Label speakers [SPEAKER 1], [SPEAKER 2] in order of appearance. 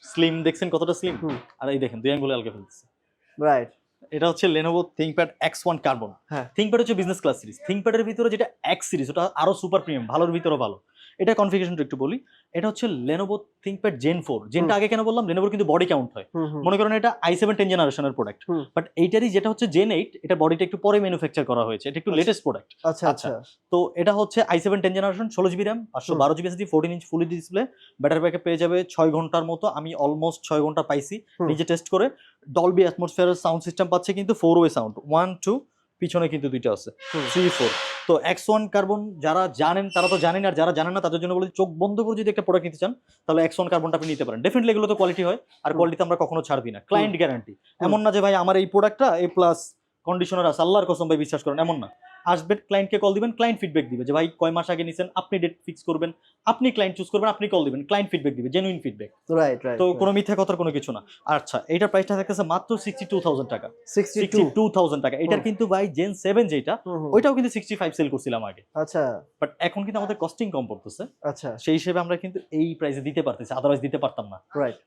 [SPEAKER 1] Slim দেখছেন কতটা slim, আর এই দেখেন দুই আঙ্গুলে আলগা ফেলতেছে।
[SPEAKER 2] রাইট।
[SPEAKER 1] এটা হচ্ছে Lenovo ThinkPad X1 কার্বন।
[SPEAKER 2] হ্যাঁ।
[SPEAKER 1] ThinkPad হচ্ছে বিজনেস ক্লাস সিরিজ, ThinkPad এর ভিতরে যেটা X সিরিজ ওটা আরো সুপার প্রিমিয়াম, ভালোর ভিতরে ভালো। এটা কনফিগারেশনটা একটু বলি। এটা হচ্ছে Lenovo ThinkPad Gen 4। জেনটা আগে কেন বললাম, Lenovo কিন্তু বডি কাউন্ট হয়। মনে করেন এটা i7 10 জেনারেশনের প্রোডাক্ট, বাট এইটারই যেটা হচ্ছে Gen 8, এটা বডিটা একটু পরে ম্যানুফ্যাকচার করা হয়েছে, এটা একটু লেটেস্ট প্রোডাক্ট।
[SPEAKER 2] আচ্ছা আচ্ছা।
[SPEAKER 1] তো এটা হচ্ছে i7 10 generation, 16GB RAM, 512GB SSD, 14 inch full display, battery backup পেয়ে যাবে 6 ঘন্টার মতো। আমি অলমোস্ট 6 ঘন্টা পাইছি নিজে টেস্ট করে। ডলবি অ্যাটমসফিয়ার সাউন্ড সিস্টেম পাচ্ছে কিন্তু 4-ওয়ে সাউন্ড, 1 2, পিছনে কিন্তু দুইটা আছে, 3 4। তো X1 কার্বন যারা জানেন তারা তো জানেন, আর যারা জানেন না তাদের জন্য বলি, চোখ বন্ধ করে যদি একটা প্রোডাক্ট নিতে চান তাহলে X1 কার্বনটা আপনি নিতে পারেন। ডেফিনেটলি এগুলো তো কোয়ালিটি হয়, আর কোয়ালিটিতে আমরা কখনো ছাড় দিই না। ক্লায়েন্ট গ্যারান্টি, এমন না যে ভাই আমার এই প্রোডাক্টটা A+ কন্ডিশনার আছে, আল্লাহর কসম ভাই বিশ্বাস করেন, এমন না। আসবেন, ক্লায়েন্টকে কল দিবেন, ক্লায়েন্ট ফিডব্যাক দিবে যে ভাই কয় মাস আগে নিছেন, আপনি ডেট ফিক্স করবেন, আপনি ক্লায়েন্ট চুজ করবেন, আপনি কল দিবেন, ক্লায়েন্ট ফিডব্যাক দিবে, জেনুইন ফিডব্যাক।
[SPEAKER 2] Right right.
[SPEAKER 1] তো কোনো মিথ্যা কথার কোনো কিছু না। আচ্ছা, এইটার প্রাইসটা থাকতেছে মাত্র 62000 টাকা।
[SPEAKER 2] 62,000
[SPEAKER 1] টাকা। এটার কিন্তু ভাই Gen 7 যেটা, ওইটাও কিন্তু 65 সেল করছিলাম আগে।
[SPEAKER 2] আচ্ছা।
[SPEAKER 1] বাট এখন কিন্তু আমাদের কস্টিং কম পড়তেছে,
[SPEAKER 2] আচ্ছা।
[SPEAKER 1] সেই হিসেবে আমরা কিন্তু এই প্রাইসে দিতে পারতেছি, আদারওয়াইজ দিতে পারতাম না।
[SPEAKER 2] রাইট।